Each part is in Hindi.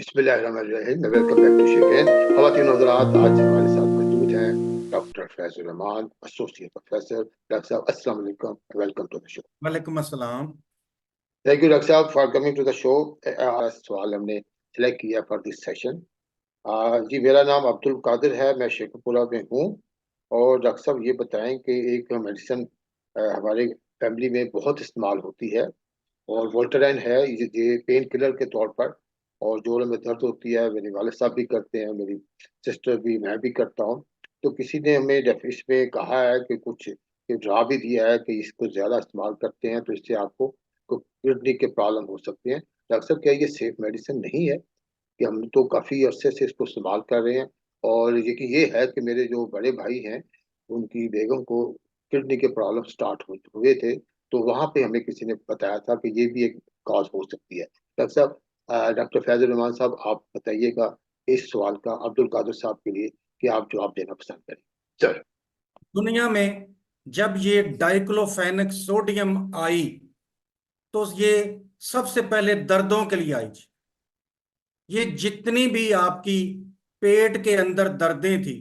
बिस्मिल्लाहिर्रहमानिर्रहीम। वेलकम बैक टू शिकेन। ख़वातीन और हज़रात, आज हमारे साथ मौजूद हैं doctor Faizur Rahman, associate professor. Doctor साहब, अस्सलाम वालेकुम, वेलकम टू द शो। वालेकुम अस्सलाम। थैंक यू डॉक्टर साहब for coming to the show. सवाल हमने सेलेक्ट किया फॉर दिस सेशन। जी, मेरा नाम अब्दुल कादिर है, मैं शेखपुरा में हूँ। और डॉक्टर साहब ये बताएं कि एक मेडिसिन हमारे फैमिली में बहुत इस्तेमाल होती है, और वोल्टाराइन है ये पेन किलर के तौर पर। और जोड़ों में दर्द होती है, मेरे वाले साहब भी करते हैं, मेरी सिस्टर भी, मैं भी करता हूँ। तो किसी ने हमें इसमें कहा है कि कुछ कि डरा भी दिया है कि इसको ज़्यादा इस्तेमाल करते हैं तो इससे आपको किडनी के प्रॉब्लम हो सकते हैं। डॉक्टर साहब, क्या ये सेफ मेडिसिन नहीं है? कि हम तो काफ़ी अरसे से इसको इस्तेमाल कर रहे हैं। और ये है कि मेरे जो बड़े भाई हैं, उनकी बेगम को किडनी के प्रॉब्लम स्टार्ट हुए थे। तो वहाँ पे हमें किसी ने बताया था कि ये भी एक कॉज हो सकती है। डॉक्टर साहब, डॉक्टर फैज़ुर रहमान साहब, आप बताइएगा इस सवाल का अब्दुल कादिर साहब के लिए कि आप जवाब देना पसंद करें सर। दुनिया में जब ये डाइक्लोफेनेक सोडियम आई तो ये सबसे पहले दर्दों के लिए आई जी। ये जितनी भी आपकी पेट के अंदर दर्दें थी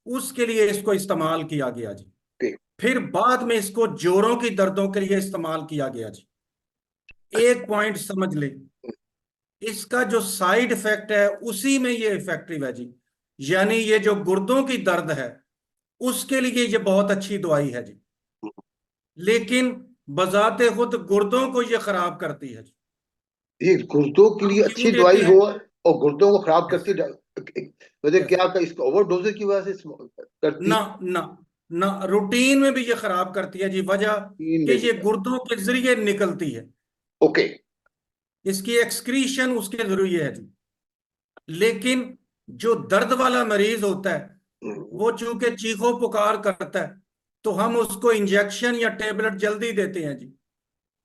उसके लिए इसको इस्तेमाल किया गया जी। ओके। फिर बाद में इसको जोड़ों की दर्दों के लिए इस्तेमाल किया गया जी। एक पॉइंट समझ ले, इसका जो साइड इफेक्ट है उसी में ये इफेक्टिव है जी। यानी ये जो गुर्दों की दर्द है उसके लिए ये बहुत अच्छी दवाई है जी, लेकिन बजाते खुद गुर्दों को ये खराब करती है जी। ये गुर्दों के हम लिए क्यों अच्छी देते दवाई हैं? हो और गुर्दों को खराब यस, करती वजह यस। क्या का इसको ओवरडोज की वजह से करती ना, ना, ना, रूटीन में भी ये खराब करती है जी। वजह है कि में भी? ये गुर्दों के जरिए निकलती है, ओके। इसकी एक्सक्रीशन उसके जरिए है जी। लेकिन जो दर्द वाला मरीज होता है वो चूंकि चीखो पुकार करता है तो हम उसको इंजेक्शन या टेबलेट जल्दी देते हैं जी।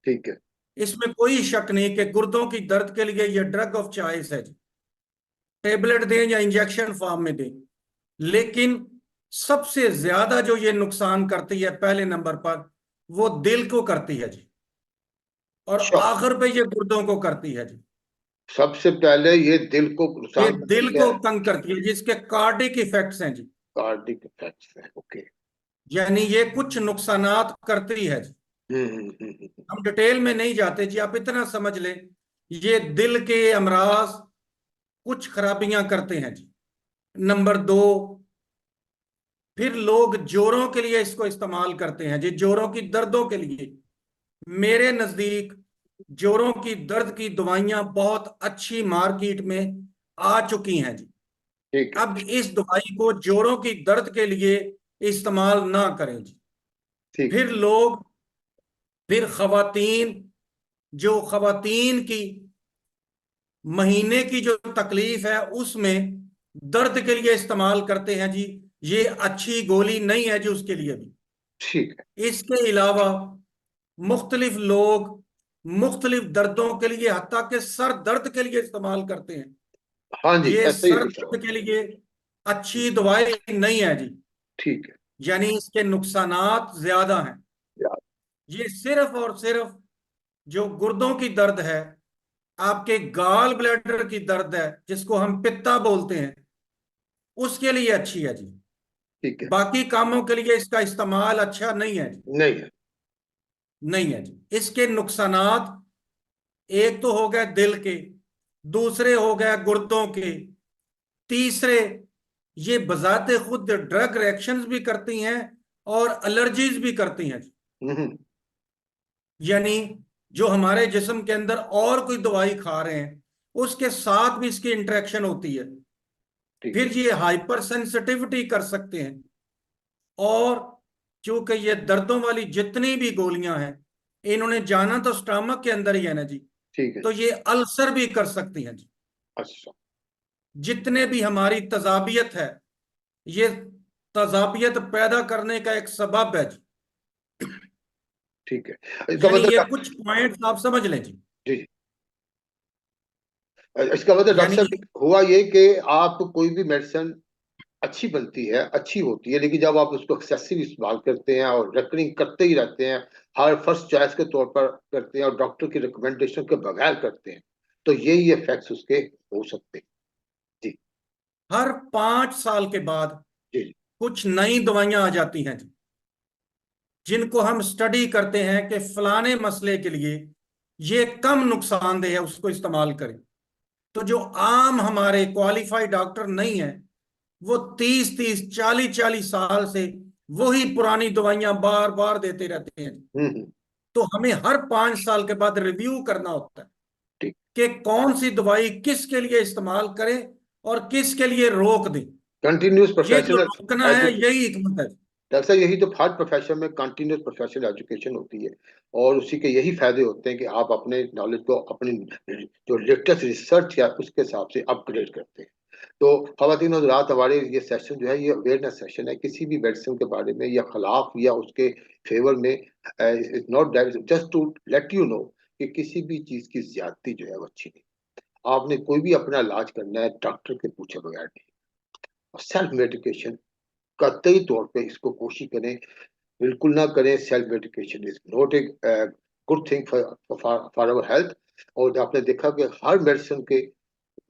ठीक है। इसमें कोई शक नहीं कि गुर्दों की दर्द के लिए ये ड्रग ऑफ चॉइस है जी। टेबलेट दें या इंजेक्शन फॉर्म में दें, लेकिन सबसे ज्यादा जो ये नुकसान करती है पहले नंबर पर वो दिल को करती है जी, और अच्छा, आखिर पे ये गुर्दों को करती है जी। सबसे पहले ये दिल को ये नुकसान दिल करती है। को तंग करती है जिसके कार्डिक इफेक्ट्स हैं जी। कार्डिक इफेक्ट्स है। ओके। यानी ये कुछ नुकसानात करती है जी। हम्म। हम डिटेल में नहीं जाते जी, आप इतना समझ लें ये दिल के अमराज कुछ खराबियां करते हैं जी। नंबर दो, फिर लोग जोड़ों के लिए इसको इस्तेमाल करते हैं जी, जोड़ों की दर्दों के लिए। मेरे नजदीक जोड़ों की दर्द की दवाइयां बहुत अच्छी मार्केट में आ चुकी हैं जी। ठीक है। अब इस दवाई को जोड़ों की दर्द के लिए इस्तेमाल ना करें जी। ठीक है। फिर लोग, फिर खवातीन, जो खवातीन की महीने की जो तकलीफ है उसमें दर्द के लिए इस्तेमाल करते हैं जी। ये अच्छी गोली नहीं है जी उसके लिए भी। ठीक है। इसके अलावा मुख्तलिफ लोग मुख्तलिफ दर्दों के लिए, हत्ता के सर दर्द के लिए इस्तेमाल करते हैं। हाँ जी, ये ऐसे ही सर कुछ दर्द के लिए अच्छी दवाई नहीं है जी। ठीक है। यानी इसके नुकसानात ज्यादा हैं। यार। ये सिर्फ और सिर्फ जो गुर्दों की दर्द है, आपके गाल ब्लैडर की दर्द है जिसको हम पित्ता बोलते हैं, उसके लिए अच्छी है जी। ठीक है। बाकी कामों के लिए इसका इस्तेमाल अच्छा नहीं है जी। नहीं है। नहीं है जी। इसके नुकसानात एक तो हो गए दिल के, दूसरे हो गए गुर्दों के, तीसरे ये बजाते खुद ड्रग रिएक्शंस भी करती हैं और एलर्जीज भी करती हैं। हम्म। यानी जो हमारे जिस्म के अंदर और कोई दवाई खा रहे हैं उसके साथ भी इसकी इंटरेक्शन होती है। ठीक है। फिर ये हाइपर सेंसिटिविटी कर सकते हैं। और चूंकि ये दर्दों वाली जितनी भी गोलियां हैं इन्होंने जाना तो स्टमक के अंदर ही है ना जी, ठीक है। तो ये अल्सर भी कर सकती हैं जी। अच्छा। जितने भी हमारी तजाबियत है, ये तजाबियत पैदा करने का एक सबब है जी। ठीक है। इसका यानी मतलब ये कुछ पॉइंट्स आप समझ लें जी। जी जी। इसका मतलब डॉक्टर यानी साहब हुआ ये कि आप कोई भी मेडिसिन अच्छी बनती है, अच्छी होती है, लेकिन जब आप उसको एक्सेसिव इस्तेमाल करते हैं और रेकरिंग करते ही रहते हैं, हर फर्स्ट चॉइस के तौर पर करते हैं और डॉक्टर की रिकमेंडेशन के बगैर करते हैं, तो यही इफेक्ट्स उसके हो सकते हैं। जी हर 5 साल के बाद जी कुछ नई दवाइयां आ जाती हैं जी, जिनको हम स्टडी करते हैं कि फलाने मसले के लिए ये कम नुकसानदेह है, उसको इस्तेमाल करें। तो जो आम हमारे क्वालिफाइड डॉक्टर नहीं है, वो 30-30 40-40 साल से वही पुरानी दवाइयां बार बार देते रहते हैं। हम्म। तो हमें हर 5 साल के बाद रिव्यू करना होता है ठीक। कि कौन सी दवाई किसके लिए इस्तेमाल करें और किसके लिए रोक दें। कंटिन्यूस ये जो प्रोफेशनल रोकना है एजुकेशन, यही हिकमत है। डॉक्टर साहब यही तो हर प्रोफेशन में कंटिन्यूस प्रोफेशनल एजुकेशन होती है, और उसी के यही फायदे होते हैं कि आप अपने नॉलेज को अपनी जो लेटेस्ट रिसर्च है उसके हिसाब से अपग्रेड करते हैं। तो ख़वातीन और हज़रात, हमारे ये सेशन जो है ये अवेयरनेस सेशन है किसी भी मेडिसिन के बारे में या खिलाफ या उसके फेवर में। It's not that, just to let you know कि किसी भी चीज़ की ज्यादती जो है वो अच्छी नहीं। आपने कोई भी अपना इलाज करना है डॉक्टर के पूछे बगैर नहीं। और सेल्फ मेडिकेशन कतई तौर पे इसको कोशिश करें, बिल्कुल ना करें। Self medication is not a good thing for our health. और आपने देखा कि हर मेडिसिन के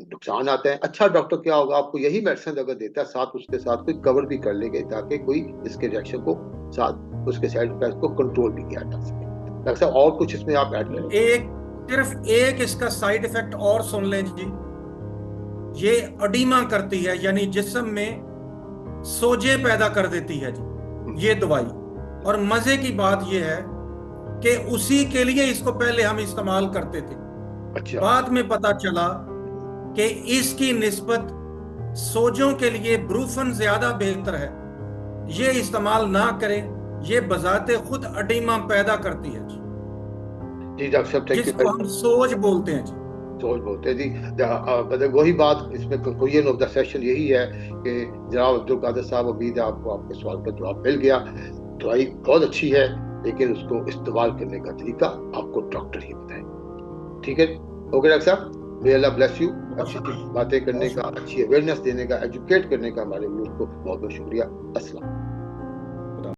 नुकसान आते हैं। अच्छा डॉक्टर क्या होगा, आपको यही मेडिसिन अगर देता है साथ उसके साथ कोई कवर भी कर लेगा ताकि कोई इसके रिएक्शन को साथ उसके साइड इफेक्ट को कंट्रोल भी किया जा सके। डॉक्टर साहब और कुछ इसमें आप ऐड करें? एक सिर्फ एक इसका साइड इफेक्ट और सुन लें जी। ये अडीमा करती है, यानी जिस्म में सोजे पैदा कर देती है जी ये दवाई। और मजे की बात यह है कि उसी के लिए इसको पहले हम इस्तेमाल करते थे। अच्छा। बाद में पता चला कि इसकी निस्बत सोजों के लिए ब्रूफन ज्यादा बेहतर है, ये इस्तेमाल ना करें। ये बजाते खुद अडीमा पैदा करती है जी, जी डॉक्टर साहब, थैंक यू जिसको वेरी हम मच। सोज बोलते हैं जी। सोच बोलते हैं जी। मतलब वही बात इसमें कंक्लूजन ऑफ द सेशन यही है कि जनाब अब्दुल कादिर साहब, उम्मीद है आपको आपके सवाल का जवाब मिल गया। दवाई बहुत अच्छी है, लेकिन उसको इस्तेमाल करने का तरीका आपको डॉक्टर ही बताए। ठीक है, ओके डॉक्टर साहब, मे अल्लाह ब्लेस यू। अच्छी बातें करने का, अच्छी अवेयरनेस देने का, एजुकेट करने का हमारे व्यूअर्स को बहुत बहुत शुक्रिया। अस्सलाम।